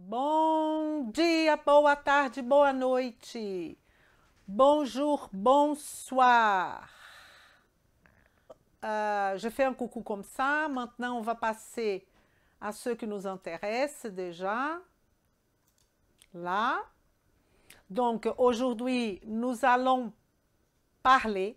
Bom dia, boa tarde, boa noite. Bonjour, bonsoir. Je fais un coucou comme ça. Maintenant, on va passer à ce qui nous intéresse déjà. Là. Donc, aujourd'hui, nous allons parler.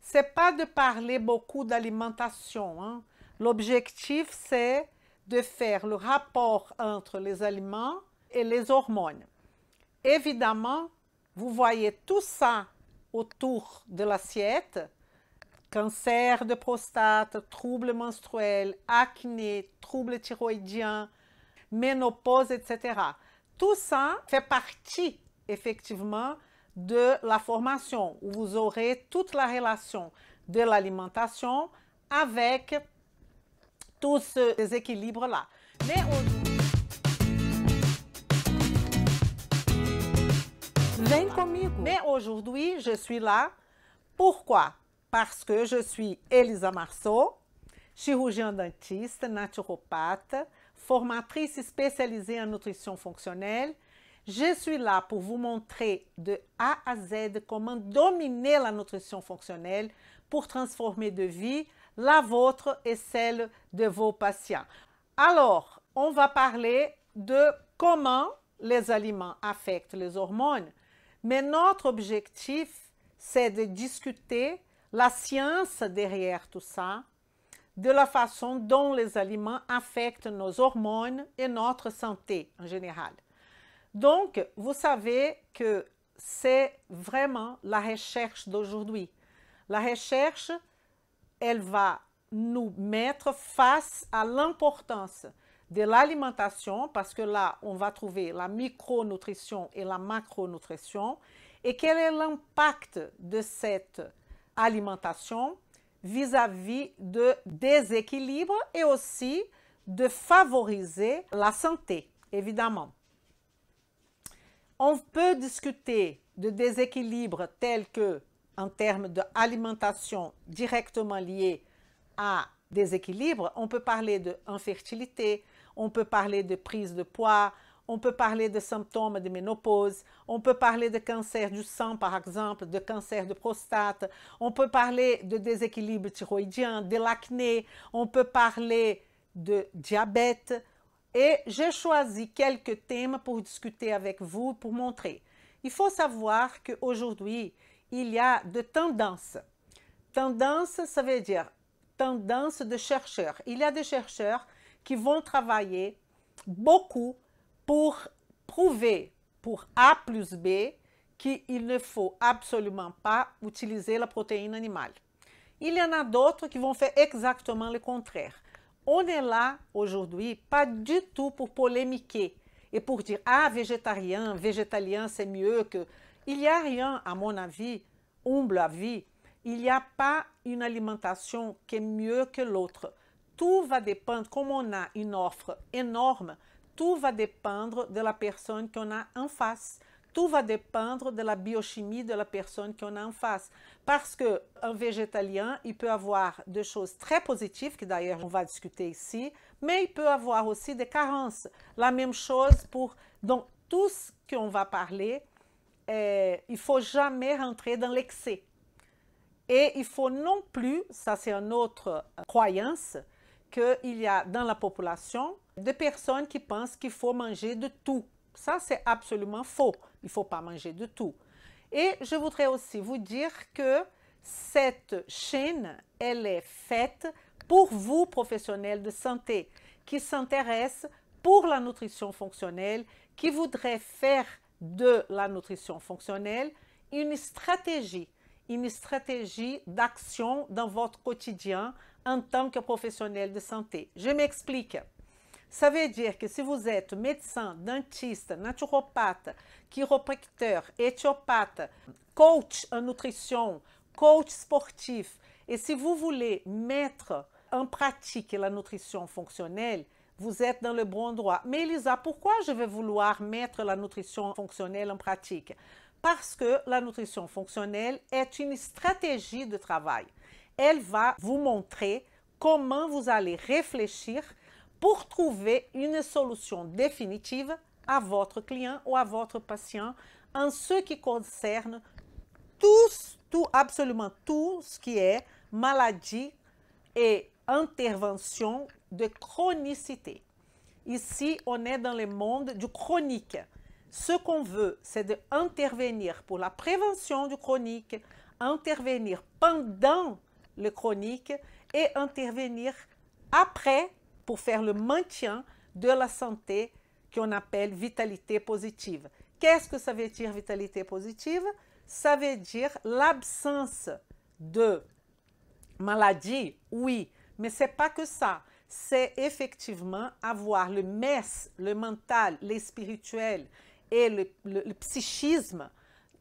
C'est pas de parler beaucoup d'alimentation, hein. L'objectif, c'est de faire le rapport entre les aliments et les hormones. Évidemment, vous voyez tout ça autour de l'assiette. Cancer de prostate, troubles menstruels, acné, troubles thyroïdiens, ménopause, etc. Tout ça fait partie, effectivement, de la formation, où vous aurez toute la relation de l'alimentation avec tous ces équilibres-là. Mais vem comigo. Mais aujourd'hui, je suis là. Pourquoi? Parce que je suis Elisa Marceau, chirurgiã dentiste, naturopathe, formatrice spécialisée en nutrition fonctionnelle. Je suis là pour vous montrer de A à Z comment dominer la nutrition fonctionnelle pour transformer de vie la vôtre et celle de vos patients. Alors, on va parler de comment les aliments affectent les hormones, mais notre objectif, c'est de discuter la science derrière tout ça, de la façon dont les aliments affectent nos hormones et notre santé en général. Donc, vous savez que c'est vraiment la recherche d'aujourd'hui. La recherche, elle va nous mettre face à l'importance de l'alimentation, parce que là, on va trouver la micronutrition et la macronutrition, et quel est l'impact de cette alimentation vis-à-vis de déséquilibre et aussi de favoriser la santé, évidemment. On peut discuter de déséquilibre tel que, en termes d'alimentation directement liée à déséquilibre, on peut parler d'infertilité, on peut parler de prise de poids, on peut parler de symptômes de ménopause, on peut parler de cancer du sang, par exemple, de cancer de prostate, on peut parler de déséquilibre thyroïdien, de l'acné, on peut parler de diabète. Et j'ai choisi quelques thèmes pour discuter avec vous, pour montrer. Il faut savoir qu'aujourd'hui, il y a de tendances. Tendance, ça veut dire tendance de chercheurs. Il y a des chercheurs qui vont travailler beaucoup pour prouver, pour A plus B, qu'il ne faut absolument pas utiliser la protéine animale. Il y en a d'autres qui vont faire exactement le contraire. On est là aujourd'hui pas du tout pour polémiquer et pour dire « Ah, végétarien, végétalien, c'est mieux que… » Il n'y a rien, à mon avis, humble avis, il n'y a pas une alimentation qui est mieux que l'autre. Tout va dépendre, comme on a une offre énorme, tout va dépendre de la personne qu'on a en face. Tout va dépendre de la biochimie de la personne qu'on a en face. Parce qu'un végétalien, il peut avoir des choses très positives, que d'ailleurs on va discuter ici, mais il peut avoir aussi des carences. La même chose pour… Donc, tout ce qu'on va parler, il ne faut jamais rentrer dans l'excès. Et il faut non plus, ça c'est une autre croyance, qu'il y a dans la population des personnes qui pensent qu'il faut manger de tout. Ça, c'est absolument faux. Il ne faut pas manger de tout. Et je voudrais aussi vous dire que cette chaîne, elle est faite pour vous, professionnels de santé, qui s'intéressent pour la nutrition fonctionnelle, qui voudraient faire de la nutrition fonctionnelle une stratégie d'action dans votre quotidien en tant que professionnel de santé. Je m'explique. Ça veut dire que si vous êtes médecin, dentiste, naturopathe, chiropracteur, éthiopathe, coach en nutrition, coach sportif, et si vous voulez mettre en pratique la nutrition fonctionnelle, vous êtes dans le bon endroit. Mais Elisa, pourquoi je vais vouloir mettre la nutrition fonctionnelle en pratique? Parce que la nutrition fonctionnelle est une stratégie de travail. Elle va vous montrer comment vous allez réfléchir pour trouver une solution définitive à votre client ou à votre patient en ce qui concerne absolument tout ce qui est maladie et intervention de chronicité. Ici, on est dans le monde du chronique. Ce qu'on veut, c'est d'intervenir pour la prévention du chronique, intervenir pendant le chronique et intervenir après pour faire le maintien de la santé qu'on appelle vitalité positive. Qu'est-ce que ça veut dire vitalité positive? Ça veut dire l'absence de maladie, oui, mais ce n'est pas que ça. C'est effectivement avoir le mental, le spirituel et le psychisme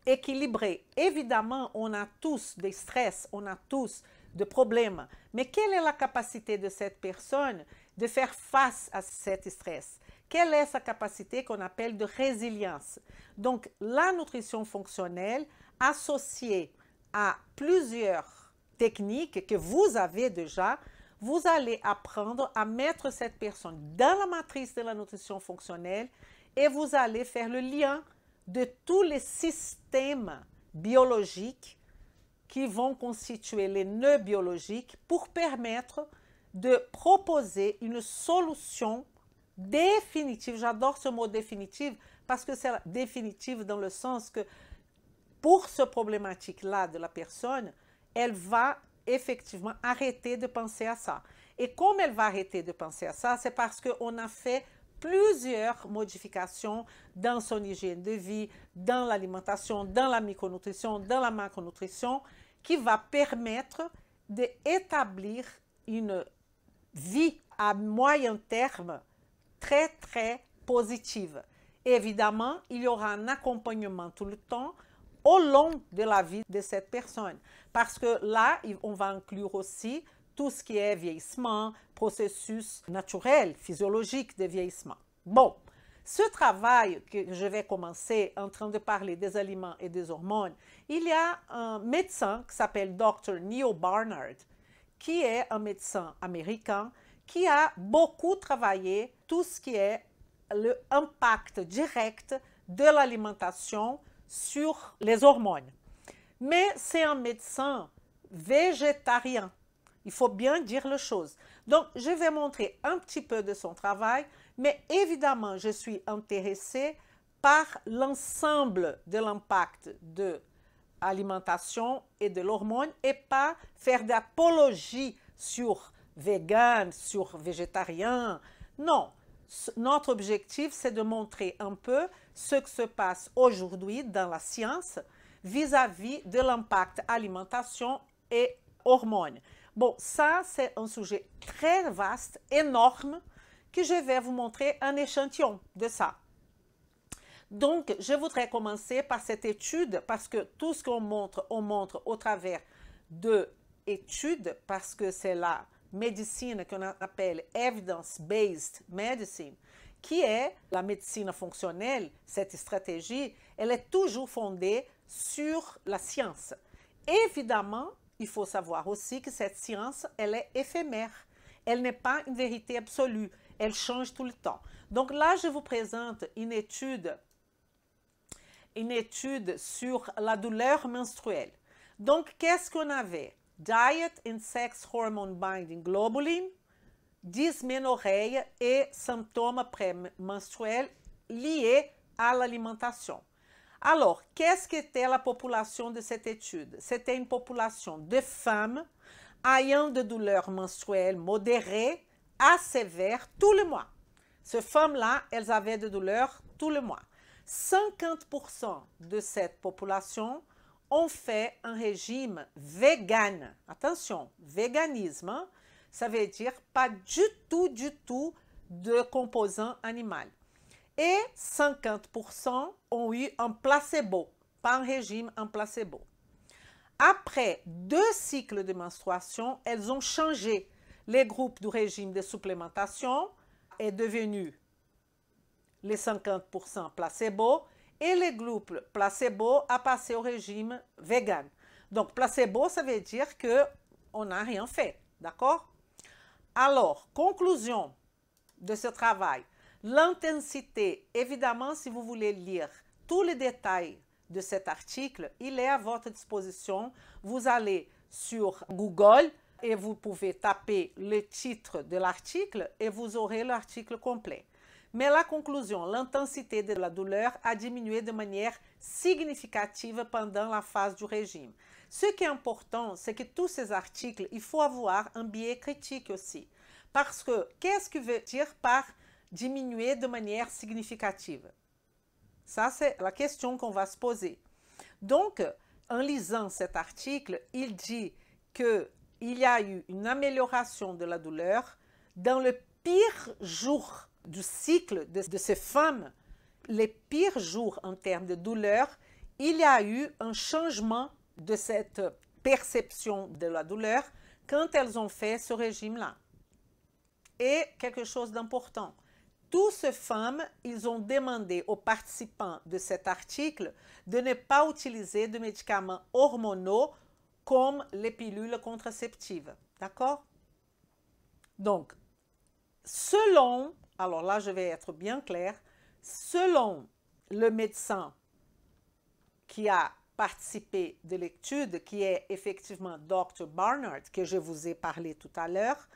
équilibré. Évidemment, on a tous des stress, on a tous des problèmes, mais quelle est la capacité de cette personne de faire face à cet stress? Quelle est sa capacité qu'on appelle de résilience? Donc, la nutrition fonctionnelle associée à plusieurs techniques que vous avez déjà, vous allez apprendre à mettre cette personne dans la matrice de la nutrition fonctionnelle et vous allez faire le lien de tous les systèmes biologiques qui vont constituer les nœuds biologiques pour permettre de proposer une solution définitive. J'adore ce mot définitive parce que c'est définitive dans le sens que pour ce problématique-là de la personne, elle va effectivement arrêter de penser à ça. Et comme elle va arrêter de penser à ça, c'est parce qu'on a fait plusieurs modifications dans son hygiène de vie, dans l'alimentation, dans la micronutrition, dans la macronutrition, qui va permettre d'établir une vie à moyen terme très, très positive. Évidemment, il y aura un accompagnement tout le temps au long de la vie de cette personne. Parce que là, on va inclure aussi tout ce qui est vieillissement, processus naturel, physiologique de vieillissement. Bon, ce travail que je vais commencer en train de parler des aliments et des hormones, il y a un médecin qui s'appelle Dr. Neil Barnard, qui est un médecin américain qui a beaucoup travaillé tout ce qui est l'impact direct de l'alimentation sur les hormones. Mais c'est un médecin végétarien. Il faut bien dire les choses. Donc, je vais montrer un petit peu de son travail, mais évidemment, je suis intéressée par l'ensemble de l'impact de l'alimentation et de l'hormone et pas faire d'apologie sur vegan, sur végétarien. Non, notre objectif, c'est de montrer un peu ce qui se passe aujourd'hui dans la science vis-à-vis de l'impact alimentation et hormones. Bon, ça, c'est un sujet très vaste, énorme, que je vais vous montrer un échantillon de ça. Donc, je voudrais commencer par cette étude, parce que tout ce qu'on montre, on montre au travers d'études, parce que c'est la médecine qu'on appelle evidence-based medicine, qui est la médecine fonctionnelle. Cette stratégie, elle est toujours fondée sur la science. Évidemment, il faut savoir aussi que cette science, elle est éphémère. Elle n'est pas une vérité absolue. Elle change tout le temps. Donc là, je vous présente une étude sur la douleur menstruelle. Donc, qu'est-ce qu'on avait? Diet and sex hormone binding globulin, dysménorrhée et symptômes prémenstruels liés à l'alimentation. Alors, qu'est-ce qu'était la population de cette étude? C'était une population de femmes ayant de douleurs menstruelles modérées à sévères tous les mois. Ces femmes-là, elles avaient des douleurs tous les mois. 50% de cette population ont fait un régime vegan. Attention, véganisme, ça veut dire pas du tout de composants animaux. Et 50% ont eu un placebo, pas un régime, un placebo. Après 2 cycles de menstruation, elles ont changé. Les groupes du régime de supplémentation est devenu les 50% placebo et les groupes placebo a passé au régime vegan. Donc, placebo, ça veut dire qu'on n'a rien fait, d'accord? Alors, conclusion, de ce travail. L'intensité, évidemment, si vous voulez lire tous les détails de cet article, il est à votre disposition. Vous allez sur Google et vous pouvez taper le titre de l'article et vous aurez l'article complet. Mais la conclusion, l'intensité de la douleur a diminué de manière significative pendant la phase du régime. Ce qui est important, c'est que tous ces articles, il faut avoir un biais critique aussi. Parce que, qu'est-ce que veut dire par diminuer de manière significative? Ça, c'est la question qu'on va se poser. Donc, en lisant cet article, il dit qu'il y a eu une amélioration de la douleur dans le pire jour du cycle de ces femmes, les pires jours en termes de douleur, il y a eu un changement de cette perception de la douleur quand elles ont fait ce régime-là. Et quelque chose d'important, toutes ces femmes, ils ont demandé aux participants de cet article de ne pas utiliser de médicaments hormonaux comme les pilules contraceptives. D'accord? Donc, selon, alors là je vais être bien clair, selon le médecin qui a participé de l'étude, qui est effectivement Dr. Barnard, que je vous ai parlé tout à l'heure,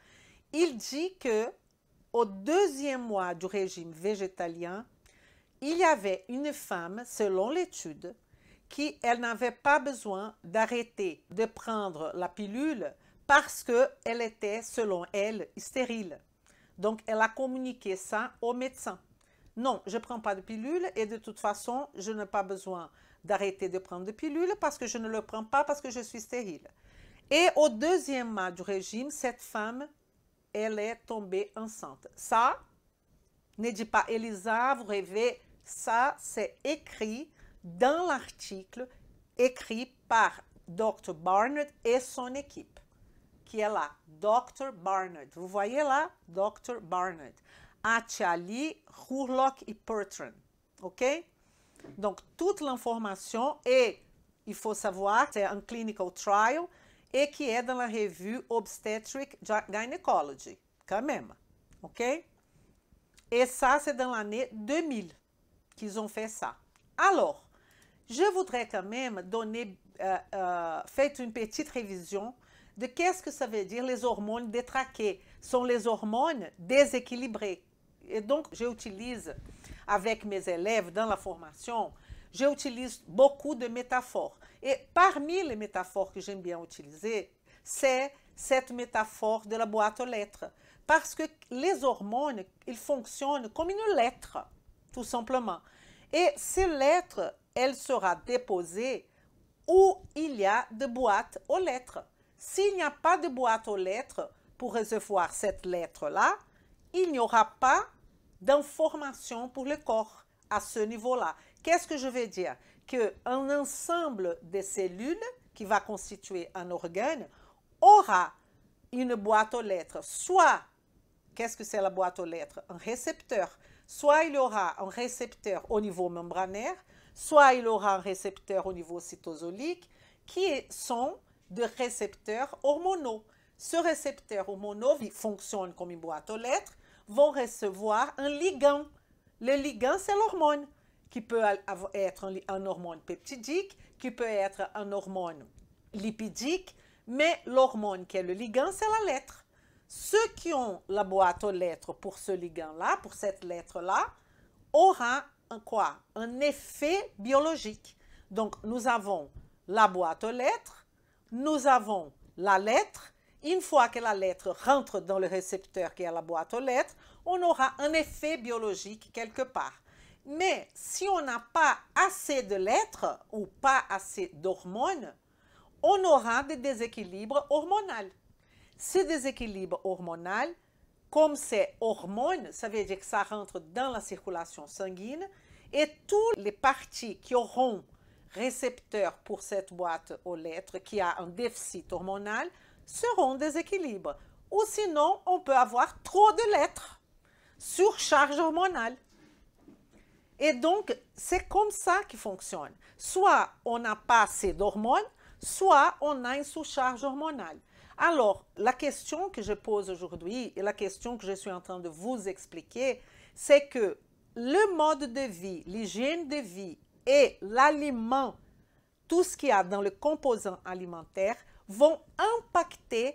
il dit que au deuxième mois du régime végétalien, il y avait une femme, selon l'étude, qui elle n'avait pas besoin d'arrêter de prendre la pilule parce qu'elle était, selon elle, stérile. Donc, elle a communiqué ça au médecin. Non, je ne prends pas de pilule et de toute façon, je n'ai pas besoin d'arrêter de prendre de pilule parce que je ne le prends pas parce que je suis stérile. Et au deuxième mois du régime, cette femme, elle est tombée enceinte. Ça, ne dit pas Elisa, vous rêvez, ça c'est écrit dans l'article, écrit par Dr. Barnard et son équipe, qui est là, Dr. Barnard. Vous voyez là, Dr. Barnard. Achali, Hurlock et Pertran. OK? Donc, toute l'information, et il faut savoir, c'est un clinical trial, et qui est dans la revue Obstetric Gynecology, quand même. OK? Et ça, c'est dans l'année 2000 qu'ils ont fait ça. Alors, je voudrais quand même donner, faire une petite révision de qu'est-ce que ça veut dire les hormones détraquées. Sont les hormones déséquilibrées. Et donc, j'utilise avec mes élèves dans la formation, j'utilise beaucoup de métaphores. Et parmi les métaphores que j'aime bien utiliser, c'est cette métaphore de la boîte aux lettres. Parce que les hormones, ils fonctionnent comme une lettre, tout simplement. Et ces lettres, elle sera déposée où il y a de boîtes aux lettres. S'il n'y a pas de boîte aux lettres pour recevoir cette lettre-là, il n'y aura pas d'information pour le corps à ce niveau-là. Qu'est-ce que je veux dire? Qu'un ensemble de cellules qui va constituer un organe aura une boîte aux lettres. Soit, qu'est-ce que c'est la boîte aux lettres? Un récepteur. Soit il y aura un récepteur au niveau membranaire, soit il y aura un récepteur au niveau cytosolique, qui sont des récepteurs hormonaux. Ce récepteur hormonaux fonctionne comme une boîte aux lettres, vont recevoir un ligand. Le ligand, c'est l'hormone, qui peut être un hormone peptidique, qui peut être un hormone lipidique, mais l'hormone qui est le ligand, c'est la lettre. Ceux qui ont la boîte aux lettres pour ce ligand-là, pour cette lettre-là, aura quoi? Un effet biologique. Donc, nous avons la boîte aux lettres, nous avons la lettre. Une fois que la lettre rentre dans le récepteur qui est la boîte aux lettres, on aura un effet biologique quelque part. Mais si on n'a pas assez de lettres ou pas assez d'hormones, on aura des déséquilibres hormonaux. Ce déséquilibre hormonal, comme c'est hormone, ça veut dire que ça rentre dans la circulation sanguine et toutes les parties qui auront récepteur pour cette boîte aux lettres qui a un déficit hormonal seront déséquilibrés. Ou sinon, on peut avoir trop de lettres, surcharge hormonale. Et donc, c'est comme ça qu'il fonctionne. Soit on n'a pas assez d'hormones, soit on a une surcharge hormonale. Alors, la question que je pose aujourd'hui et la question que je suis en train de vous expliquer, c'est que le mode de vie, l'hygiène de vie et l'aliment, tout ce qu'il y a dans le composant alimentaire, vont impacter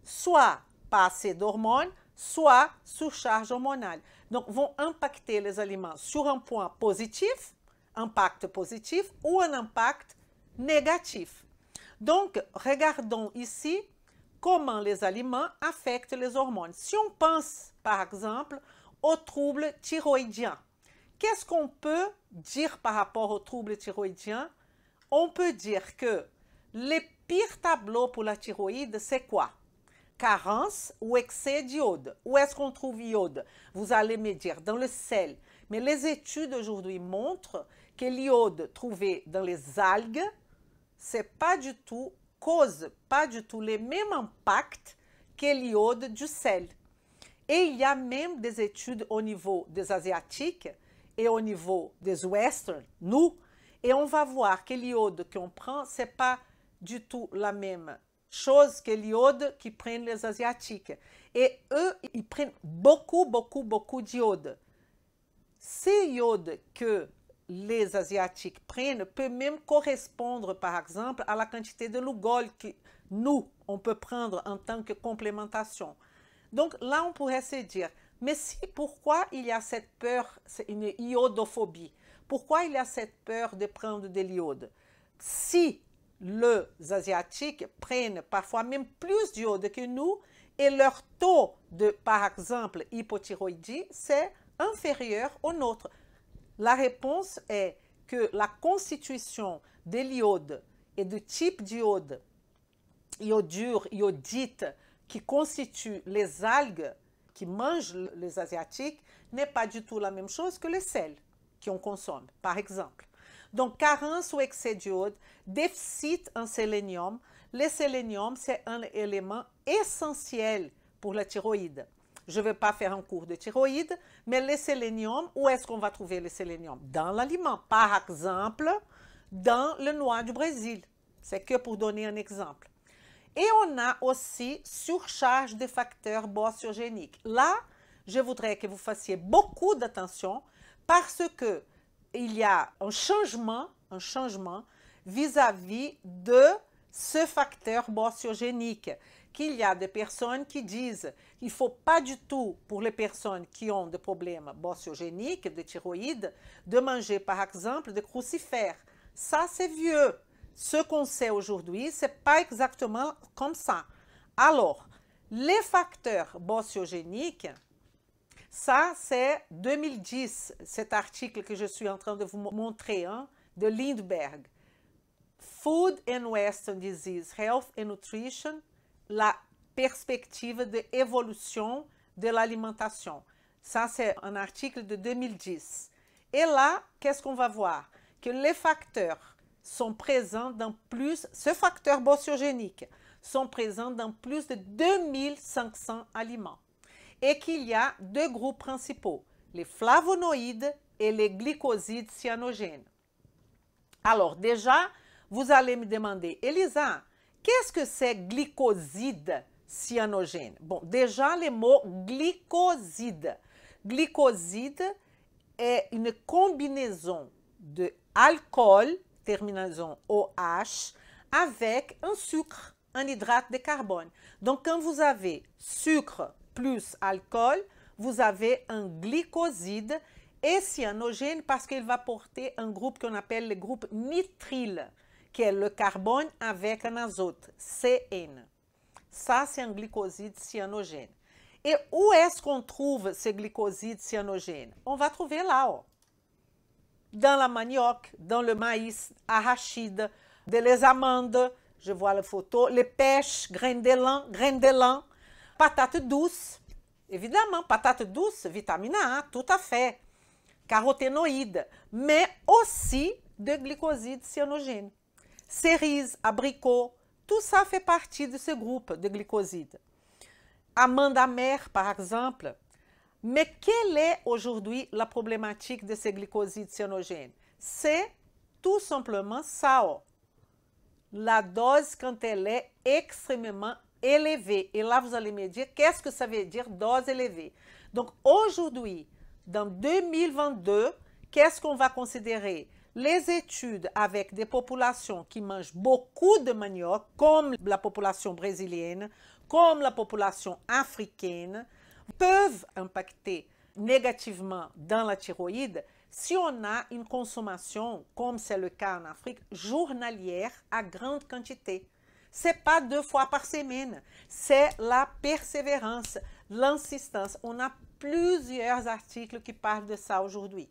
soit pas assez d'hormones, soit surcharge hormonale. Donc, vont impacter les aliments sur un point positif, impact positif, ou un impact négatif. Donc, regardons ici comment les aliments affectent les hormones. Si on pense, par exemple, aux troubles thyroïdiens, qu'est-ce qu'on peut dire par rapport aux troubles thyroïdiens? On peut dire que les pires tableaux pour la thyroïde, c'est quoi? Carence ou excès d'iode. Où est-ce qu'on trouve iode? Vous allez me dire, dans le sel. Mais les études aujourd'hui montrent que l'iode trouvé dans les algues, c'est pas du tout, cause pas du tout les mêmes impacts que l'iode du sel. Et il y a même des études au niveau des Asiatiques et au niveau des Western, nous, et on va voir que l'iode qu'on prend, c'est pas du tout la même chose que l'iode qu'ils prennent les Asiatiques. Et eux, ils prennent beaucoup d'iode. Ces iodes que les Asiatiques prennent peut même correspondre, par exemple, à la quantité de Lugol que nous, on peut prendre en tant que complémentation. Donc là, on pourrait se dire, mais si, pourquoi il y a cette peur, c'est une iodophobie? Pourquoi il y a cette peur de prendre de l'iode? Si les Asiatiques prennent parfois même plus d'iode que nous et leur taux de, par exemple, hypothyroïdie, c'est inférieur au nôtre. La réponse est que la constitution de l'iode et du type d'iode, iodure, iodite, qui constitue les algues qui mangent les Asiatiques, n'est pas du tout la même chose que le sel qu'on consomme, par exemple. Donc, carence ou excès d'iode, déficit en sélénium. Le sélénium, c'est un élément essentiel pour la thyroïde. Je ne vais pas faire un cours de thyroïde, mais le sélénium, où est-ce qu'on va trouver le sélénium? Dans l'aliment. Par exemple, dans le noix du Brésil. C'est que pour donner un exemple. Et on a aussi surcharge des facteurs boassiogéniques. Là, je voudrais que vous fassiez beaucoup d'attention parce que il y a un changement vis-à-vis de ce facteur boassiogénique. Qu'il y a des personnes qui disent qu'il ne faut pas du tout, pour les personnes qui ont des problèmes boassiogéniques, de thyroïde, de manger par exemple des crucifères. Ça, c'est vieux. Ce qu'on sait aujourd'hui, ce n'est pas exactement comme ça. Alors, les facteurs boassiogéniques, ça c'est 2010, cet article que je suis en train de vous montrer, hein, de Lindbergh. Food and Western Disease, Health and Nutrition, la perspective d'évolution de l'alimentation. Ça, c'est un article de 2010. Et là, qu'est-ce qu'on va voir? Que les facteurs sont présents dans plus, ce facteur boassiogénique, sont présents dans plus de 2500 aliments. Et qu'il y a deux groupes principaux, les flavonoïdes et les glycosides cyanogènes. Alors, déjà, vous allez me demander, Elisa, qu'est-ce que c'est glycoside cyanogène? Bon, déjà, le mot glycoside. Glycoside est une combinaison de alcool, terminaison OH, avec un sucre, un hydrate de carbone. Donc, quand vous avez sucre plus alcool, vous avez un glycoside et cyanogène parce qu'il va porter un groupe qu'on appelle le groupe nitrile, qui est le carbone avec un azote, CN. Ça, c'est un glycoside cyanogène. Et où est-ce qu'on trouve ce glycoside cyanogène? On va trouver là, oh. Dans la manioc, dans le maïs, arachide, de les amandes, je vois la photo, les pêches, graines d'élan, patates douces, évidemment, patates douces, vitamine A, tout à fait, caroténoïdes, mais aussi de glycosides cyanogènes. Cerises, abricots, tout ça fait partie de ce groupe de glycosides. Amande amère, par exemple. Mais quelle est aujourd'hui la problématique de ces glycosides cyanogènes? C'est tout simplement ça. La dose quand elle est extrêmement élevée. Et là, vous allez me dire, qu'est-ce que ça veut dire dose élevée? Donc, aujourd'hui, dans 2022, qu'est-ce qu'on va considérer? Les études avec des populations qui mangent beaucoup de manioc, comme la population brésilienne, comme la population africaine, peuvent impacter négativement dans la thyroïde si on a une consommation, comme c'est le cas en Afrique, journalière à grande quantité. Ce n'est pas 2 fois par semaine, c'est la persévérance, l'insistance. On a plusieurs articles qui parlent de ça aujourd'hui.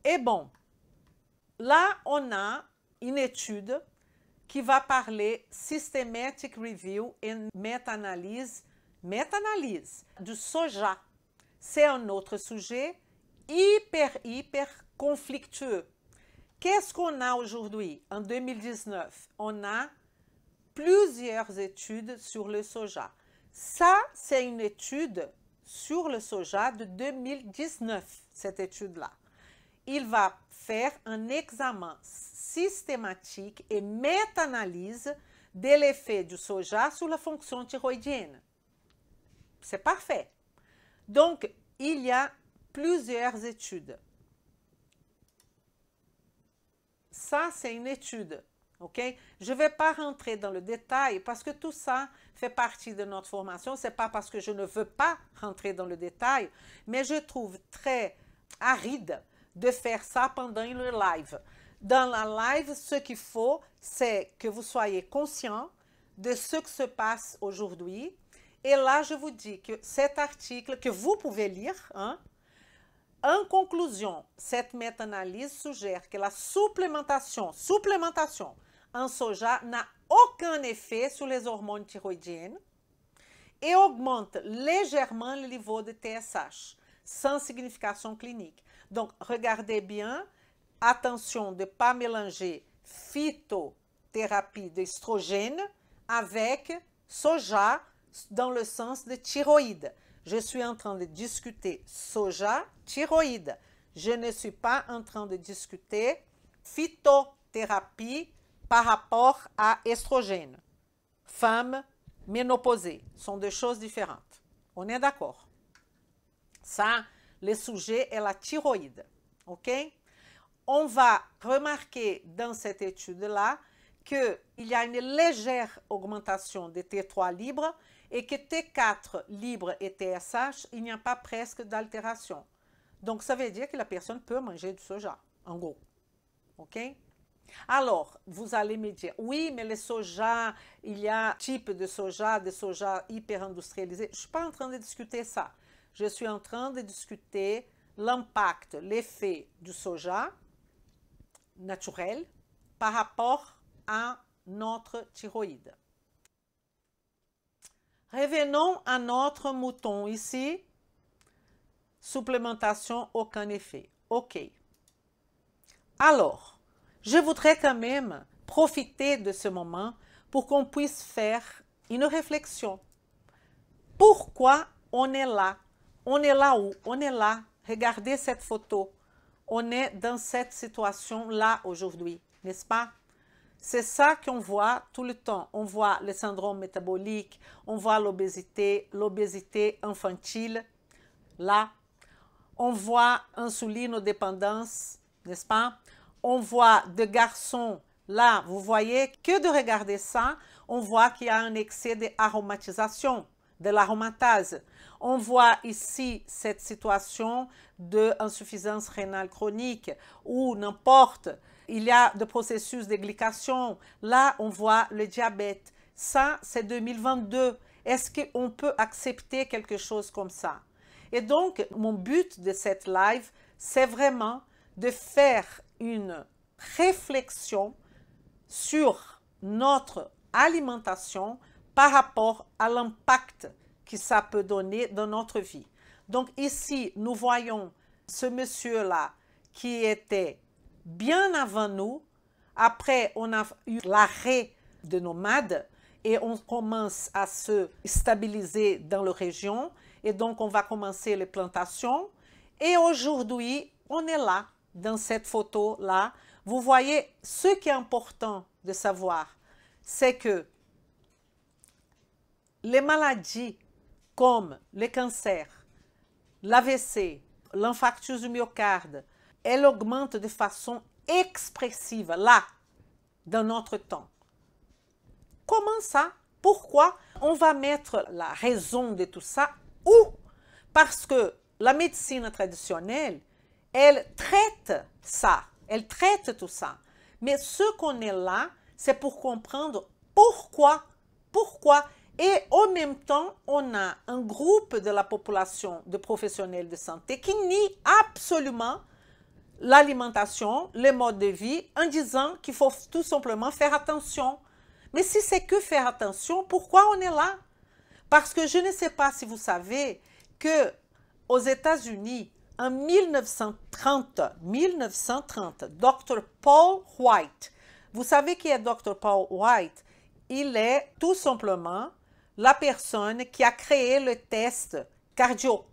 Et bon, là, on a une étude qui va parler Systematic Review and Meta-analyse du soja. C'est un autre sujet hyper conflictueux. Qu'est-ce qu'on a aujourd'hui? En 2019, on a plusieurs études sur le soja. Ça, c'est une étude sur le soja de 2019, cette étude-là. Il va faire un examen systématique et méta-analyse de l'effet du soja sur la fonction thyroïdienne. C'est parfait. Donc, il y a plusieurs études. Ça, c'est une étude, ok? Je ne vais pas rentrer dans le détail parce que tout ça fait partie de notre formation. Ce n'est pas parce que je ne veux pas rentrer dans le détail, mais je trouve très aride de faire ça pendant une live. Dans la live, ce qu'il faut, c'est que vous soyez conscient de ce qui se passe aujourd'hui. Et là, je vous dis que cet article que vous pouvez lire, hein, en conclusion, cette méta-analyse suggère que la supplémentation en soja n'a aucun effet sur les hormones thyroïdiennes et augmente légèrement le niveau de TSH, sans signification clinique. Donc, regardez bien, attention de ne pas mélanger phytothérapie d'estrogène avec soja dans le sens de thyroïde. Je suis en train de discuter soja, thyroïde. Je ne suis pas en train de discuter phytothérapie par rapport à estrogène. Femmes ménopausées sont deux choses différentes. On est d'accord? Ça, le sujet est la thyroïde. OK? On va remarquer dans cette étude-là qu'il y a une légère augmentation de T3 libre et que T4 libre et TSH, il n'y a pas presque d'altération. Donc, ça veut dire que la personne peut manger du soja, en gros. OK? Alors, vous allez me dire, oui, mais le soja, il y a type de soja hyper industrialisé. Je ne suis pas en train de discuter ça. Je suis en train de discuter l'impact, l'effet du soja naturel par rapport à notre thyroïde. Revenons à notre mouton ici. Supplémentation, aucun effet. OK. Alors, je voudrais quand même profiter de ce moment pour qu'on puisse faire une réflexion. Pourquoi on est là? On est là où? On est là. Regardez cette photo. On est dans cette situation-là aujourd'hui, n'est-ce pas? C'est ça qu'on voit tout le temps. On voit le syndrome métabolique, on voit l'obésité infantile, là. On voit insulinodépendance, n'est-ce pas? On voit des garçons, là, vous voyez, que de regarder ça, on voit qu'il y a un excès d'aromatisation, de l'aromatase. On voit ici cette situation d'insuffisance rénale chronique ou n'importe. Il y a des processus de glycation. Là, on voit le diabète. Ça, c'est 2022. Est-ce qu'on peut accepter quelque chose comme ça? Et donc, mon but de cette live, c'est vraiment de faire une réflexion sur notre alimentation par rapport à l'impact que ça peut donner dans notre vie. Donc ici, nous voyons ce monsieur-là qui était bien avant nous. Après, on a eu l'arrêt de nomades et on commence à se stabiliser dans la région. Et donc, on va commencer les plantations. Et aujourd'hui, on est là, dans cette photo-là. Vous voyez, ce qui est important de savoir, c'est que les maladies comme le cancer, l'AVC, l'infarctus du myocarde, elles augmentent de façon expressive, là, dans notre temps. Comment ça? Pourquoi? On va mettre la raison de tout ça où? Parce que la médecine traditionnelle, elle traite ça, elle traite tout ça. Mais ce qu'on est là, c'est pour comprendre pourquoi. Et en même temps, on a un groupe de la population de professionnels de santé qui nie absolument l'alimentation, le mode de vie, en disant qu'il faut tout simplement faire attention. Mais si c'est que faire attention, pourquoi on est là? Parce que je ne sais pas si vous savez que aux États-Unis, en 1930, Dr. Paul White, vous savez qui est Dr. Paul White? Il est tout simplement la personne qui a créé le test cardio.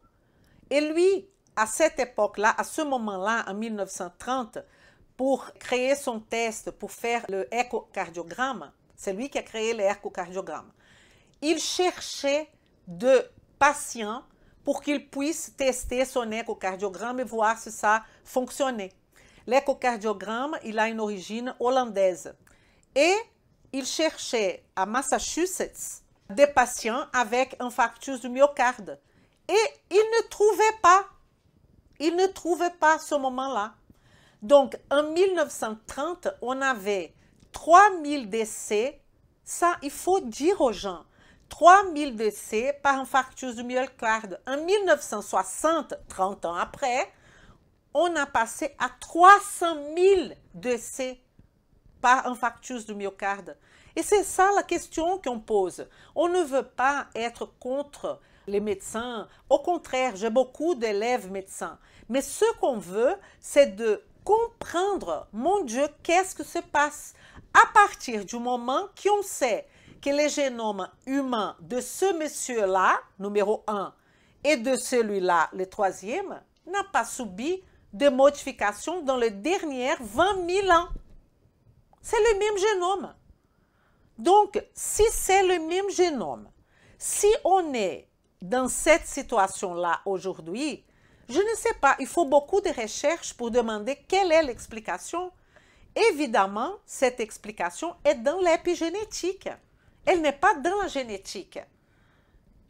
Et lui, à cette époque-là, à ce moment-là, en 1930, pour créer son test, pour faire le échocardiogramme, c'est lui qui a créé l'échocardiogramme. Il cherchait de patients pour qu'il puisse tester son échocardiogramme et voir si ça fonctionnait. L'échocardiogramme, il a une origine hollandaise. Et il cherchait à Massachusetts des patients avec infarctus du myocarde. Et il ne trouvait pas. Il ne trouvait pas à ce moment-là. Donc, en 1930, on avait 3000 décès. Ça, il faut dire aux gens. 3000 décès par infarctus du myocarde. En 1960, 30 ans après, on a passé à 300 000 décès par infarctus du myocarde. Et c'est ça la question qu'on pose. On ne veut pas être contre les médecins. Au contraire, j'ai beaucoup d'élèves médecins. Mais ce qu'on veut, c'est de comprendre, mon Dieu, qu'est-ce que se passe à partir du moment qu'on sait que le génome humain de ce monsieur-là, numéro 1, et de celui-là, le troisième, n'a pas subi de modifications dans les dernières 20 000 ans. C'est le même génome. Donc, si c'est le même génome, si on est dans cette situation-là aujourd'hui, je ne sais pas, il faut beaucoup de recherches pour demander quelle est l'explication. Évidemment, cette explication est dans l'épigénétique. Elle n'est pas dans la génétique.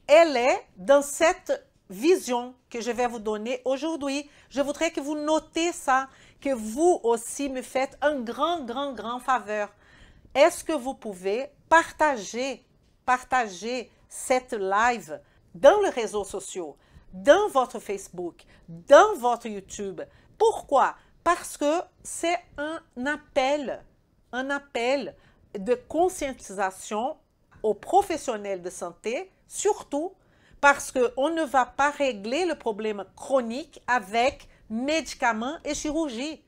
Elle est dans cette vision que je vais vous donner aujourd'hui. Je voudrais que vous notez ça, que vous aussi me faites un grand faveur. Est-ce que vous pouvez partager cette live dans les réseaux sociaux, dans votre Facebook, dans votre YouTube? Pourquoi? Parce que c'est un appel de conscientisation aux professionnels de santé, surtout parce qu'on ne va pas régler le problème chronique avec médicaments et chirurgie.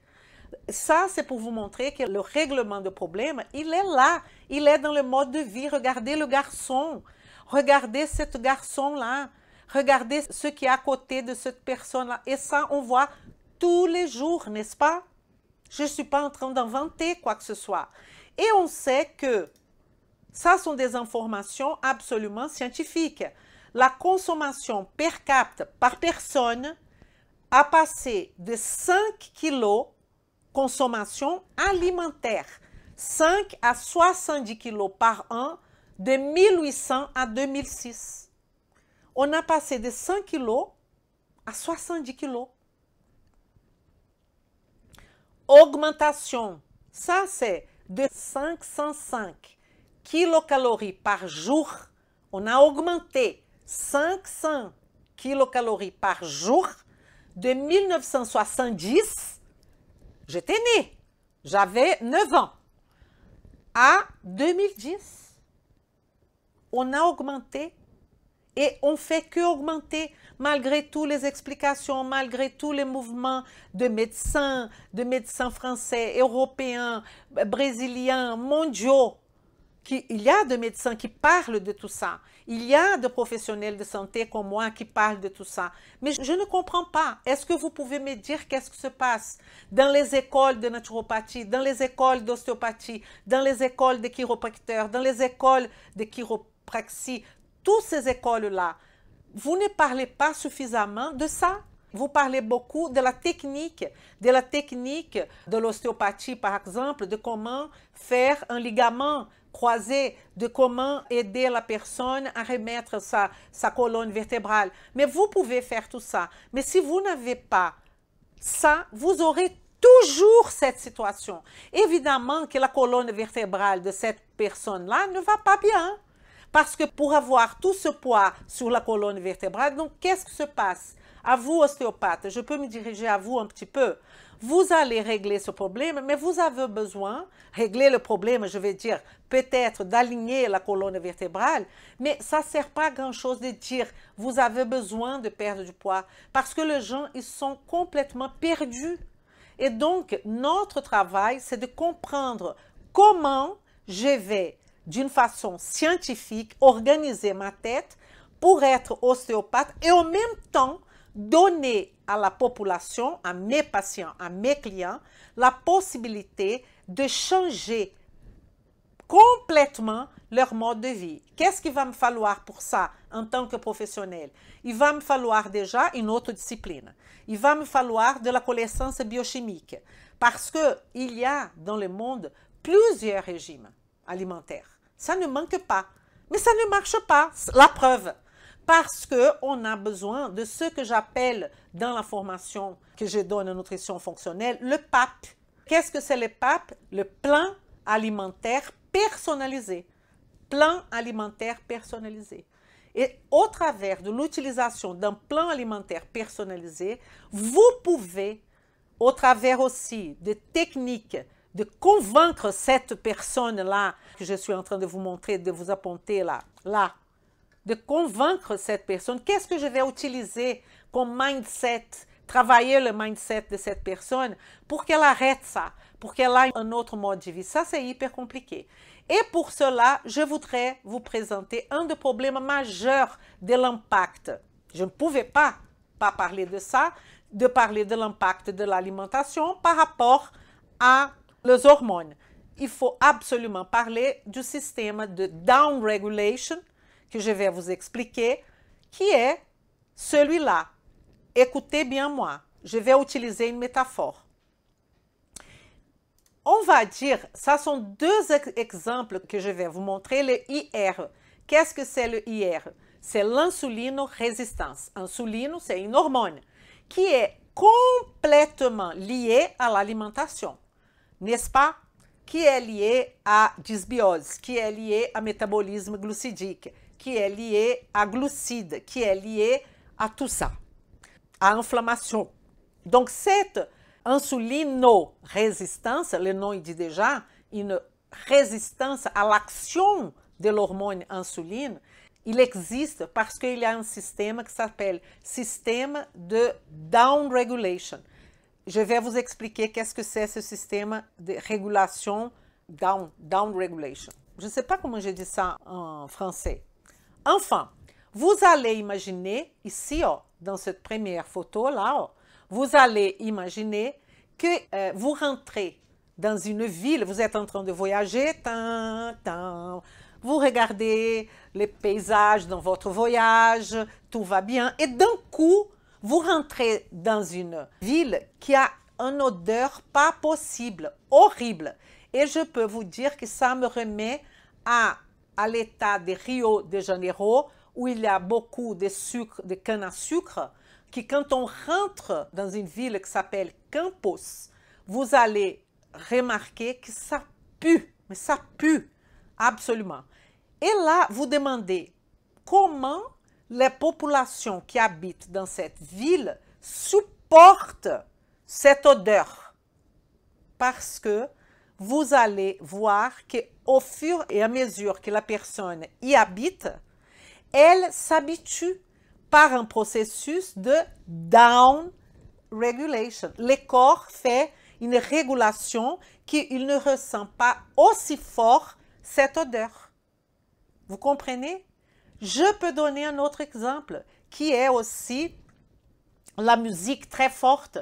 Ça, c'est pour vous montrer que le règlement de problème, il est là. Il est dans le mode de vie. Regardez le garçon. Regardez ce garçon-là. Regardez ce qui est à côté de cette personne-là. Et ça, on voit tous les jours, n'est-ce pas? Je ne suis pas en train d'inventer quoi que ce soit. Et on sait que ça sont des informations absolument scientifiques. La consommation per capita par personne a passé de 5 kilos consommation alimentaire, 5 à 70 kilos par an de 1800 à 2006. On a passé de 100 kilos à 70 kilos. Augmentation, ça c'est de 505 kilocalories par jour. On a augmenté 500 kilocalories par jour de 1970. J'étais née, j'avais 9 ans, à 2010. On a augmenté et on fait que augmenter malgré toutes les explications, malgré tous les mouvements de médecins français, européens, brésiliens, mondiaux. Il y a des médecins qui parlent de tout ça. Il y a des professionnels de santé comme moi qui parlent de tout ça. Mais je ne comprends pas. Est-ce que vous pouvez me dire qu'est-ce qui se passe dans les écoles de naturopathie, dans les écoles d'ostéopathie, dans les écoles de chiropracteurs, dans les écoles de chiropraxie, toutes ces écoles-là, vous ne parlez pas suffisamment de ça? Vous parlez beaucoup de la technique de l'ostéopathie, par exemple, de comment faire un ligament croisé, de comment aider la personne à remettre sa colonne vertébrale. Mais vous pouvez faire tout ça. Mais si vous n'avez pas ça, vous aurez toujours cette situation. Évidemment que la colonne vertébrale de cette personne-là ne va pas bien. Parce que pour avoir tout ce poids sur la colonne vertébrale, donc qu'est-ce qui se passe? À vous, ostéopathe, je peux me diriger à vous un petit peu. Vous allez régler ce problème, mais vous avez besoin, régler le problème, je vais dire, peut-être d'aligner la colonne vertébrale, mais ça ne sert pas à grand-chose de dire, vous avez besoin de perdre du poids, parce que les gens, ils sont complètement perdus. Et donc, notre travail, c'est de comprendre comment je vais, d'une façon scientifique, organiser ma tête pour être ostéopathe et en même temps, donner à la population, à mes patients, à mes clients, la possibilité de changer complètement leur mode de vie. Qu'est-ce qu'il va me falloir pour ça en tant que professionnel? Il va me falloir déjà une autre discipline. Il va me falloir de la connaissance biochimique parce qu'il y a dans le monde plusieurs régimes alimentaires. Ça ne manque pas, mais ça ne marche pas. La preuve. Parce qu'on a besoin de ce que j'appelle dans la formation que je donne en nutrition fonctionnelle, le PAP. Qu'est-ce que c'est le PAP? Le plan alimentaire personnalisé. Plan alimentaire personnalisé. Et au travers de l'utilisation d'un plan alimentaire personnalisé, vous pouvez, au travers aussi de techniques, de convaincre cette personne-là, que je suis en train de vous montrer, de vous apponter là, de convaincre cette personne, qu'est-ce que je vais utiliser comme mindset, travailler le mindset de cette personne pour qu'elle arrête ça, pour qu'elle ait un autre mode de vie. Ça, c'est hyper compliqué. Et pour cela, je voudrais vous présenter un des problèmes majeurs de l'impact. Je ne pouvais pas parler de ça, de parler de l'impact de l'alimentation par rapport à les hormones. Il faut absolument parler du système de down-regulation que je vais vous expliquer, qui est celui-là. Écoutez bien moi, je vais utiliser une métaphore. On va dire, ça sont deux exemples que je vais vous montrer, le IR. Qu'est-ce que c'est le IR? C'est l'insulinorésistance. L'insuline, c'est une hormone qui est complètement liée à l'alimentation, n'est-ce pas? Qui est liée à dysbiose, qui est liée à métabolisme glucidique, qui est lié à glucides, qui est lié à tout ça, à inflammation. Donc, cette insulinorésistance, le nom il dit déjà, une résistance à l'action de l'hormone insuline, il existe parce qu'il y a un système qui s'appelle système de down-regulation. Je vais vous expliquer qu'est-ce que c'est ce système de régulation down-regulation. Je ne sais pas comment je dis ça en français. Enfin, vous allez imaginer ici, dans cette première photo-là, vous allez imaginer que vous rentrez dans une ville, vous êtes en train de voyager, vous regardez les paysages dans votre voyage, tout va bien, et d'un coup, vous rentrez dans une ville qui a une odeur pas possible, horrible. Et je peux vous dire que ça me remet à l'état de Rio de Janeiro, où il y a beaucoup de sucre, de canne à sucre, qui quand on rentre dans une ville qui s'appelle Campos, vous allez remarquer que ça pue, mais ça pue, absolument. Et là, vous demandez comment les populations qui habitent dans cette ville supportent cette odeur. Parce que vous allez voir qu'au fur et à mesure que la personne y habite, elle s'habitue par un processus de down regulation. Le corps fait une régulation qu'il ne ressent pas aussi fort cette odeur. Vous comprenez? Je peux donner un autre exemple qui est aussi la musique très forte.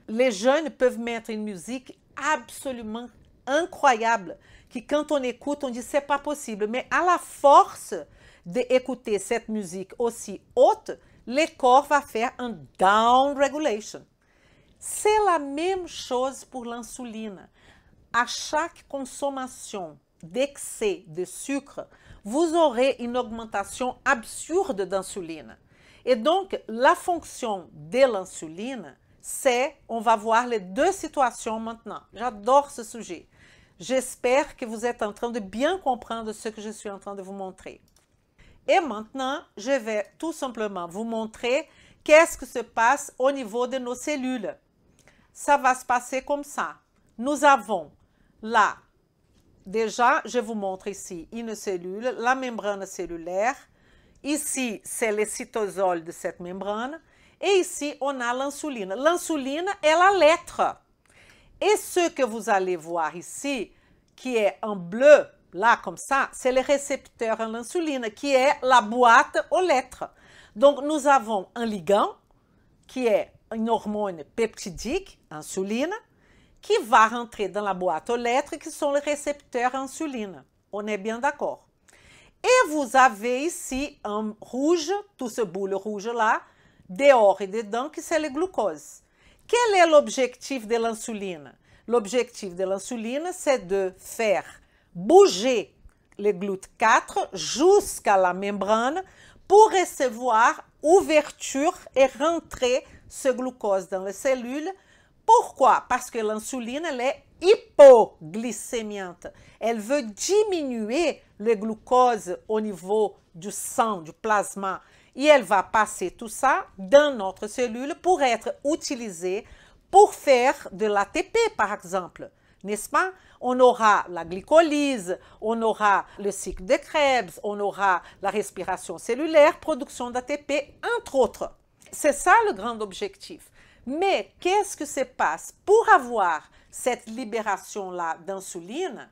Les jeunes peuvent mettre une musique absolument incroyable, qui quand on écoute, on dit c'est pas possible. Mais à la force d'écouter cette musique aussi haute, le corps va faire un down regulation. C'est la même chose pour l'insuline. À chaque consommation d'excès de sucre, vous aurez une augmentation absurde d'insuline. Et donc, la fonction de l'insuline, c'est, on va voir les deux situations maintenant. J'adore ce sujet. J'espère que vous êtes en train de bien comprendre ce que je suis en train de vous montrer. Et maintenant, je vais tout simplement vous montrer qu'est-ce qui se passe au niveau de nos cellules. Ça va se passer comme ça. Nous avons là, déjà, je vous montre ici une cellule, la membrane cellulaire. Ici, c'est le cytosol de cette membrane. Et ici, on a l'insuline. L'insuline est la lettre. Et ce que vous allez voir ici, qui est en bleu, là comme ça, c'est le récepteur à l'insuline, qui est la boîte aux lettres. Donc, nous avons un ligand, qui est une hormone peptidique, insuline, qui va rentrer dans la boîte aux lettres, qui sont les récepteurs insuline. On est bien d'accord? Et vous avez ici un rouge, tout ce boule rouge-là, dehors et dedans, qui c'est le glucose. Quel est l'objectif de l'insuline? L'objectif de l'insuline, c'est de faire bouger le GLUT4 jusqu'à la membrane pour recevoir ouverture et rentrer ce glucose dans les cellules. Pourquoi? Parce que l'insuline, elle est hypoglycémiante. Elle veut diminuer le glucose au niveau du sang, du plasma. Et elle va passer tout ça dans notre cellule pour être utilisée pour faire de l'ATP, par exemple. N'est-ce pas? On aura la glycolyse, on aura le cycle de Krebs, on aura la respiration cellulaire, production d'ATP, entre autres. C'est ça le grand objectif. Mais qu'est-ce que se passe? Pour avoir cette libération-là d'insuline,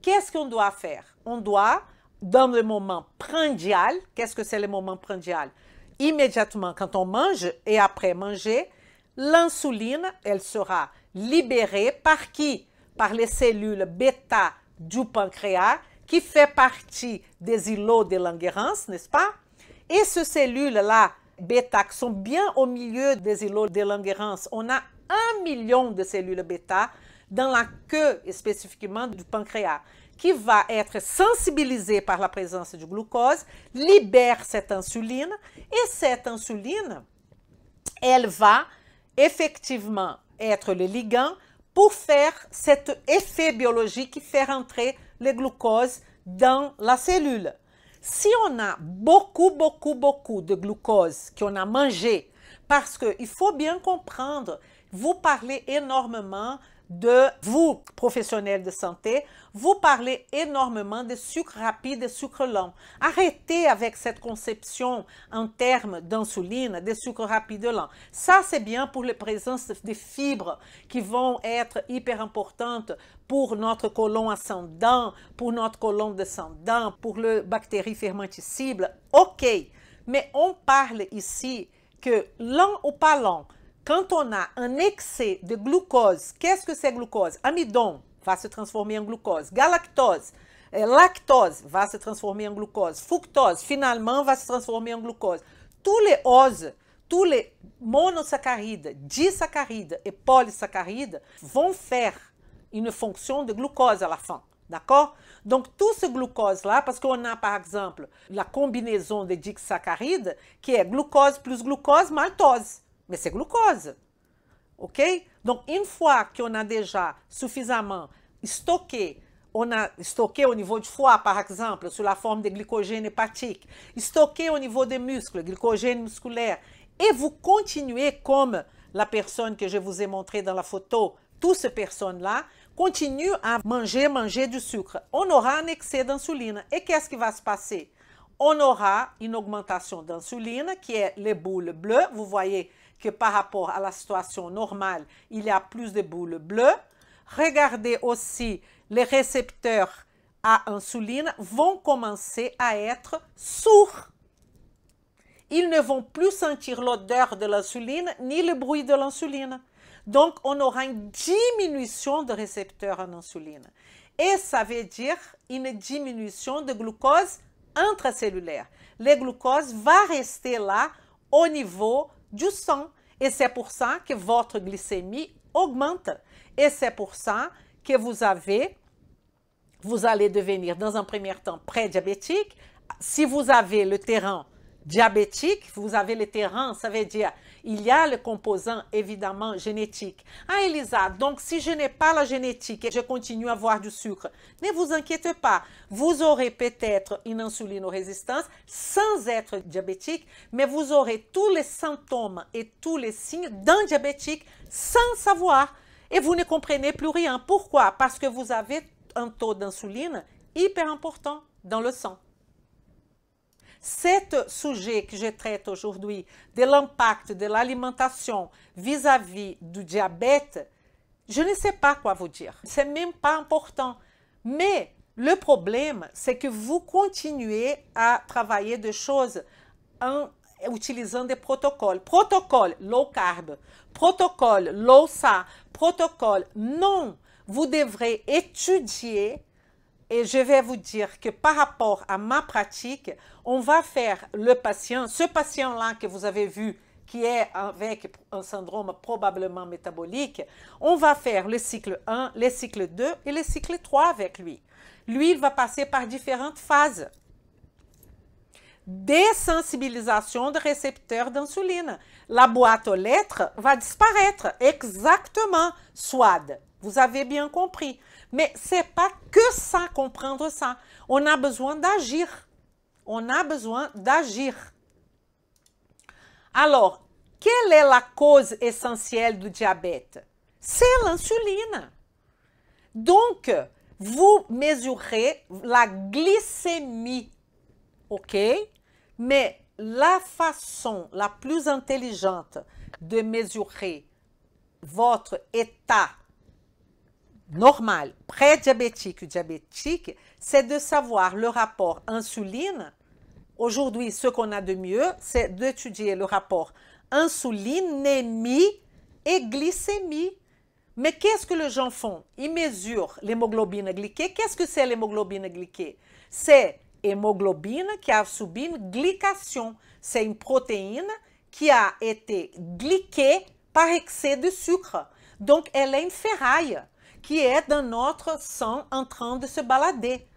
qu'est-ce qu'on doit faire? On doit, dans le moment prandial, qu'est-ce que c'est le moment prandial? Immédiatement quand on mange et après manger, l'insuline, elle sera libérée par qui? Par les cellules bêta du pancréas, qui fait partie des îlots de Langerhans, n'est-ce pas? Et ces cellules-là, bêta, qui sont bien au milieu des îlots de Langerhans, on a 1 million de cellules bêta dans la queue spécifiquement du pancréas, qui va être sensibilisée par la présence du glucose, libère cette insuline, et cette insuline, elle va effectivement être le ligand pour faire cet effet biologique qui fait rentrer le glucose dans la cellule. Si on a beaucoup de glucose qu'on a mangé, parce qu'il faut bien comprendre, vous parlez énormément de vous, professionnels de santé, vous parlez énormément de sucre rapide et sucre lent. Arrêtez avec cette conception en termes d'insuline, de sucre rapide et lent. Ça, c'est bien pour la présence des fibres qui vont être hyper importantes pour notre côlon ascendant, pour notre côlon descendant, pour les bactéries fermentescibles. OK, mais on parle ici que lent ou pas lent, quand on a un excès de glucose, qu'est-ce que c'est glucose? Amidon va se transformer en glucose. Galactose, lactose va se transformer en glucose. Fructose, finalement, va se transformer en glucose. Tous les oses, tous les monosaccharides, disaccharides et polysaccharides vont faire une fonction de glucose à la fin. D'accord? Donc, tout ce glucose-là, parce qu'on a, par exemple, la combinaison des disaccharides, qui est glucose plus glucose, maltose. Mais c'est glucose, ok? Donc, une fois qu'on a déjà suffisamment stocké, on a stocké au niveau du foie, par exemple, sous la forme de glycogène hépatique, stocké au niveau des muscles, glycogène musculaire, et vous continuez comme la personne que je vous ai montrée dans la photo, toutes ces personnes-là, continuent à manger du sucre. On aura un excès d'insuline. Et qu'est-ce qui va se passer? On aura une augmentation d'insuline, qui est les boules bleues. Vous voyez que par rapport à la situation normale, il y a plus de boules bleues. Regardez aussi les récepteurs à insuline vont commencer à être sourds. Ils ne vont plus sentir l'odeur de l'insuline ni le bruit de l'insuline. Donc, on aura une diminution de récepteurs en insuline. Et ça veut dire une diminution de glucose intracellulaire. Le glucose va rester là au niveau du sang. Et c'est pour ça que votre glycémie augmente. Et c'est pour ça que vous allez devenir dans un premier temps prédiabétique. Si vous avez le terrain diabétique, vous avez le terrain, ça veut dire il y a le composant évidemment génétique. Ah Elisa, donc si je n'ai pas la génétique et je continue à avoir du sucre, ne vous inquiétez pas, vous aurez peut-être une insulinorésistance sans être diabétique, mais vous aurez tous les symptômes et tous les signes d'un diabétique sans savoir. Et vous ne comprenez plus rien. Pourquoi? Parce que vous avez un taux d'insuline hyper important dans le sang. Cet sujet que je traite aujourd'hui de l'impact de l'alimentation vis-à-vis du diabète, je ne sais pas quoi vous dire. C'est même pas important. Mais le problème, c'est que vous continuez à travailler des choses en utilisant des protocoles. Protocole low carb, protocole low SA, protocole non. Vous devrez étudier. Et je vais vous dire que par rapport à ma pratique, on va faire le patient, ce patient-là que vous avez vu, qui est avec un syndrome probablement métabolique, on va faire le cycle 1, le cycle 2 et le cycle 3 avec lui. Lui, il va passer par différentes phases. Désensibilisation de récepteurs d'insuline. La boîte aux lettres va disparaître, exactement, SWAD. Vous avez bien compris. Mais ce n'est pas que ça, comprendre ça. On a besoin d'agir. On a besoin d'agir. Alors, quelle est la cause essentielle du diabète? C'est l'insuline. Donc, vous mesurez la glycémie, ok? Mais la façon la plus intelligente de mesurer votre état normal, prédiabétique ou diabétique, c'est de savoir le rapport insuline. Aujourd'hui, ce qu'on a de mieux, c'est d'étudier le rapport insulinémie et glycémie. Mais qu'est-ce que les gens font? Ils mesurent l'hémoglobine glyquée. Qu'est-ce que c'est l'hémoglobine glyquée? C'est hémoglobine qui a subi une glycation. C'est une protéine qui a été glyquée par excès de sucre. Donc, elle est une ferraille qui est dans notre sang en train de se balader.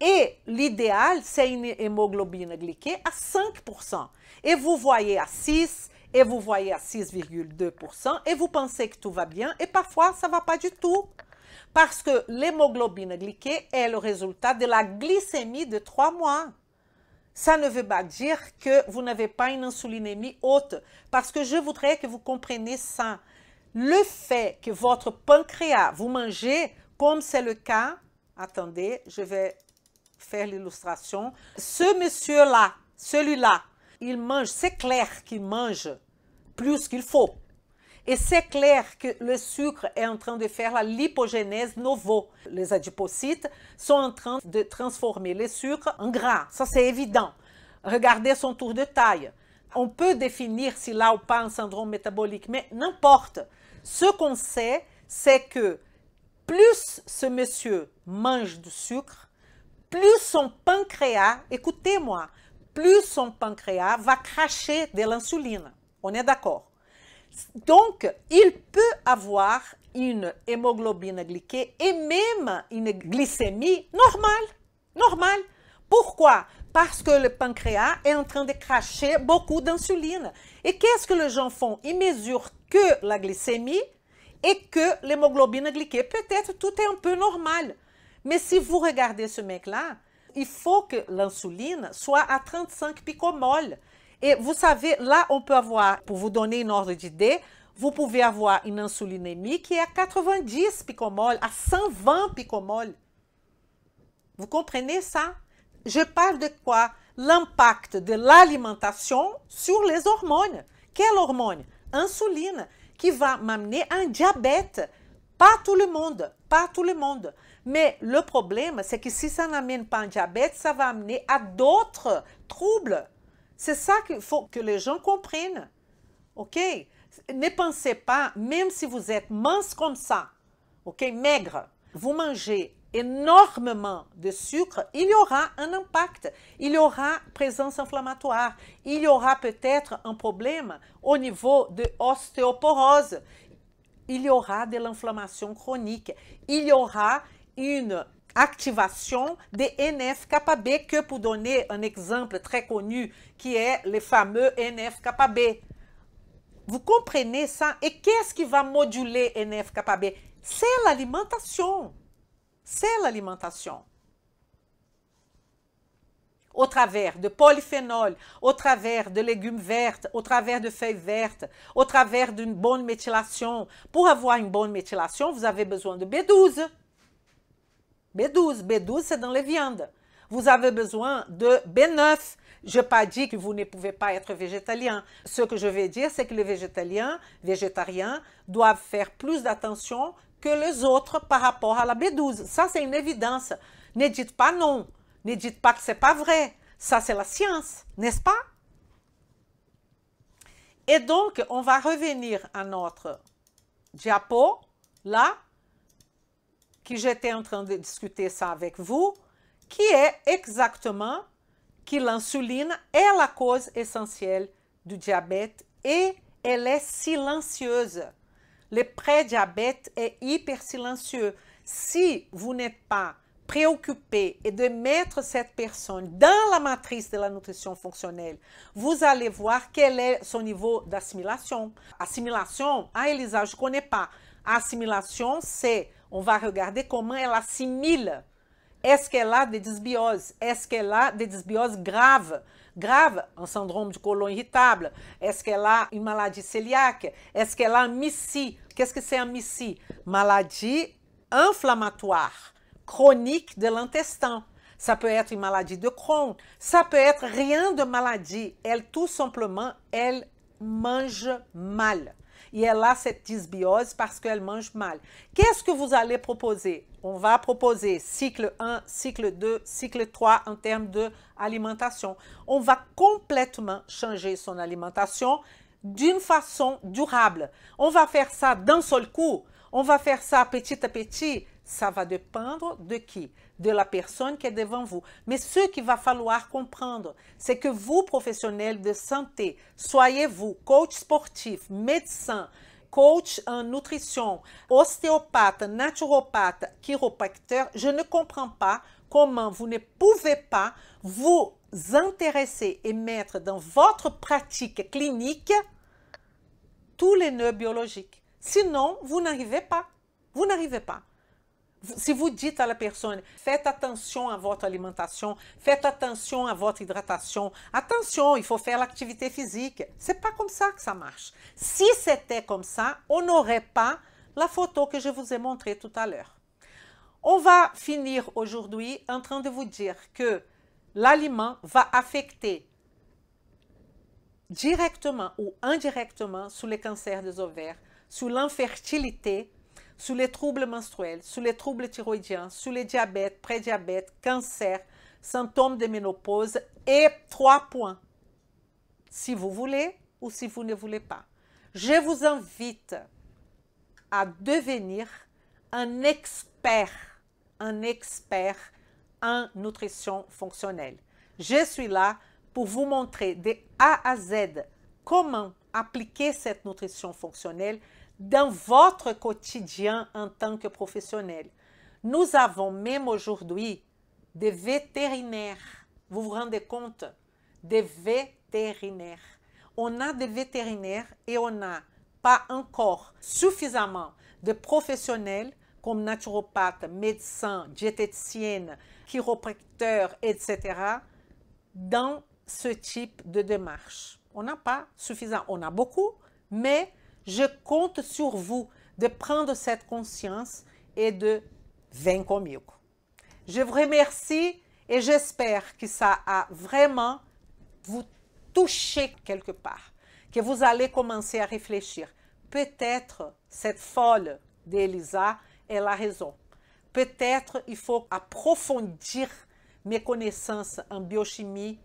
Et l'idéal, c'est une hémoglobine glyquée à 5%. Et vous voyez à 6, et vous voyez à 6,2%, et vous pensez que tout va bien, et parfois, ça ne va pas du tout. Parce que l'hémoglobine glyquée est le résultat de la glycémie de 3 mois. Ça ne veut pas dire que vous n'avez pas une insulinémie haute, parce que je voudrais que vous compreniez ça. Le fait que votre pancréas, vous mangez, comme c'est le cas, attendez, je vais faire l'illustration. Ce monsieur-là, celui-là, il mange, c'est clair qu'il mange plus qu'il faut. Et c'est clair que le sucre est en train de faire la lipogénèse novo. Les adipocytes sont en train de transformer les sucres en gras. Ça, c'est évident. Regardez son tour de taille. On peut définir s'il a ou pas un syndrome métabolique, mais n'importe. Ce qu'on sait, c'est que plus ce monsieur mange du sucre, plus son pancréas, écoutez-moi, plus son pancréas va cracher de l'insuline. On est d'accord? Donc, il peut avoir une hémoglobine glyquée et même une glycémie normale. Pourquoi? Parce que le pancréas est en train de cracher beaucoup d'insuline. Et qu'est-ce que les gens font? Ils mesurent que la glycémie et que l'hémoglobine glyquée. Peut-être tout est un peu normal. Mais si vous regardez ce mec-là, il faut que l'insuline soit à 35 picomoles. Et vous savez, là, on peut avoir, pour vous donner une ordre d'idée, vous pouvez avoir une insulinémie qui est à 90 picomoles, à 120 picomoles. Vous comprenez ça? Je parle de quoi? L'impact de l'alimentation sur les hormones. Quelle hormone? Insuline, qui va m'amener à un diabète. Pas tout le monde, pas tout le monde. Mais le problème, c'est que si ça n'amène pas un diabète, ça va amener à d'autres troubles. C'est ça qu'il faut que les gens comprennent. OK? Ne pensez pas, même si vous êtes mince comme ça, OK, maigre, vous mangez énormément de sucre, il y aura un impact, il y aura présence inflammatoire, il y aura peut-être un problème au niveau de l'ostéoporose, il y aura de l'inflammation chronique, il y aura une activation des NF-κB, que pour donner un exemple très connu, qui est le fameux NF-κB. Vous comprenez ça? Et qu'est-ce qui va moduler NF-κB? C'est l'alimentation. C'est l'alimentation. Au travers de polyphénol, au travers de légumes verts, au travers de feuilles vertes, au travers d'une bonne méthylation. Pour avoir une bonne méthylation, vous avez besoin de B12. B12, c'est dans les viandes. Vous avez besoin de B9. Je n'ai pas dit que vous ne pouvez pas être végétalien. Ce que je vais dire, c'est que les végétariens doivent faire plus d'attention que les autres par rapport à la B12. Ça, c'est une évidence. Ne dites pas non. Ne dites pas que ce n'est pas vrai. Ça, c'est la science, n'est-ce pas? Et donc, on va revenir à notre diapo, là, que j'étais en train de discuter ça avec vous, qui est exactement que l'insuline est la cause essentielle du diabète et elle est silencieuse. Le pré-diabète est hyper silencieux. Si vous n'êtes pas préoccupé et de mettre cette personne dans la matrice de la nutrition fonctionnelle, vous allez voir quel est son niveau d'assimilation. Assimilation, ah Elisa, je ne connais pas. Assimilation, c'est, on va regarder comment elle assimile. Est-ce qu'elle a des dysbioses? Est-ce qu'elle a des dysbioses graves? Grave, un syndrome du côlon irritable. Est-ce qu'elle a une maladie cœliaque? Est-ce qu'elle a un MIS-C? Qu'est-ce que c'est un MIS-C? Maladie inflammatoire, chronique de l'intestin. Ça peut être une maladie de Crohn. Ça peut être rien de maladie. Elle, tout simplement, elle mange mal. Et elle a cette dysbiose parce qu'elle mange mal. Qu'est-ce que vous allez proposer? On va proposer cycle 1, cycle 2, cycle 3 en termes d'alimentation. On va complètement changer son alimentation d'une façon durable. On va faire ça d'un seul coup. On va faire ça petit à petit. Ça va dépendre de qui? De la personne qui est devant vous. Mais ce qu'il va falloir comprendre, c'est que vous, professionnels de santé, soyez-vous coach sportif, médecin, coach en nutrition, ostéopathe, naturopathe, chiropracteur, je ne comprends pas comment vous ne pouvez pas vous intéresser et mettre dans votre pratique clinique tous les nœuds biologiques. Sinon, vous n'arrivez pas. Vous n'arrivez pas. Si vous dites à la personne, faites attention à votre alimentation, faites attention à votre hydratation, attention, il faut faire l'activité physique. C'est pas comme ça que ça marche. Si c'était comme ça, on n'aurait pas la photo que je vous ai montrée tout à l'heure. On va finir aujourd'hui en train de vous dire que l'aliment va affecter directement ou indirectement sur les cancers des ovaires, sur l'infertilité, sur les troubles menstruels, sur les troubles thyroïdiens, sur les diabètes, prédiabète, cancer, symptômes de ménopause et 3 points. Si vous voulez ou si vous ne voulez pas. Je vous invite à devenir un expert en nutrition fonctionnelle. Je suis là pour vous montrer de A à Z comment appliquer cette nutrition fonctionnelle dans votre quotidien en tant que professionnel. Nous avons même aujourd'hui des vétérinaires. Vous vous rendez compte? Des vétérinaires. On a des vétérinaires et on n'a pas encore suffisamment de professionnels comme naturopathes, médecins, diététiciennes, chiropracteurs, etc. dans ce type de démarche. On n'a pas suffisamment. On a beaucoup, mais je compte sur vous de prendre cette conscience et de vaincre comigo. Je vous remercie et j'espère que ça a vraiment vous touché quelque part, que vous allez commencer à réfléchir. Peut-être cette folle d'Elisa, elle a raison. peut-être il faut approfondir mes connaissances en biochimie,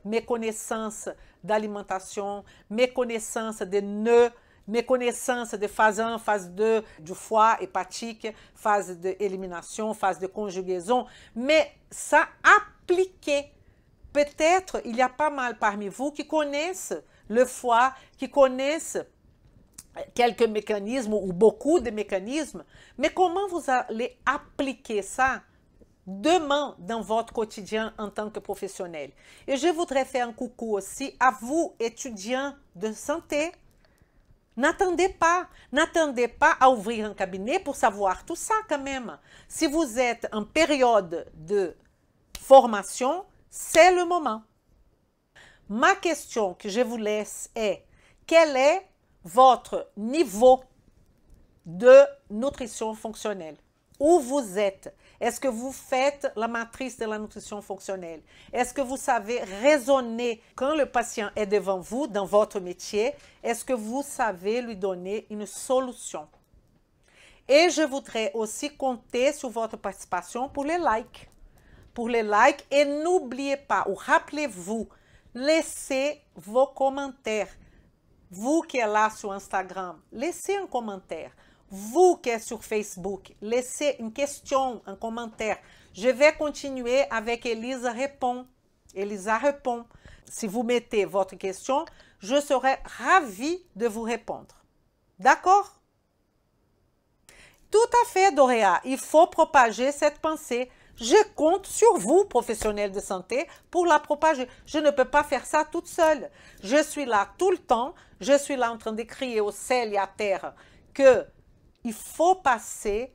mes connaissances d'alimentation, mes connaissances des nœuds, mes connaissances de phase 1, phase 2 du foie hépatique, phase d'élimination, phase de conjugaison, mais ça appliqué. Peut-être il y a pas mal parmi vous qui connaissent le foie, qui connaissent quelques mécanismes ou beaucoup de mécanismes, mais comment vous allez appliquer ça demain dans votre quotidien en tant que professionnel? Et je voudrais faire un coucou aussi à vous, étudiants de santé. N'attendez pas à ouvrir un cabinet pour savoir tout ça quand même. Si vous êtes en période de formation, c'est le moment. Ma question que je vous laisse est, quel est votre niveau de nutrition fonctionnelle? Où vous êtes? Est-ce que vous faites la matrice de la nutrition fonctionnelle? Est-ce que vous savez raisonner quand le patient est devant vous dans votre métier? Est-ce que vous savez lui donner une solution? Et je voudrais aussi compter sur votre participation pour les likes. Pour les likes, et n'oubliez pas, ou rappelez-vous, laissez vos commentaires. Vous qui êtes là sur Instagram, laissez un commentaire. Vous qui êtes sur Facebook, laissez une question, un commentaire. Je vais continuer avec Elisa Répond. Elisa Répond. Si vous mettez votre question, je serai ravie de vous répondre. D'accord? Tout à fait, Doréa. Il faut propager cette pensée. Je compte sur vous, professionnels de santé, pour la propager. Je ne peux pas faire ça toute seule. Je suis là tout le temps. Je suis là en train de crier au ciel et à terre que il faut passer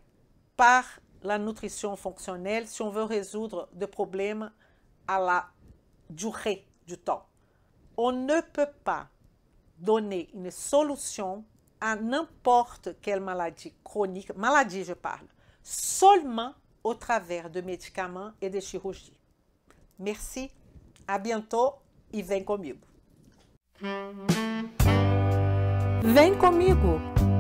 par la nutrition fonctionnelle si on veut résoudre des problèmes à la durée du temps. On ne peut pas donner une solution à n'importe quelle maladie chronique, maladie je parle, seulement au travers de médicaments et de chirurgie. Merci, à bientôt e vem comigo. Vem comigo!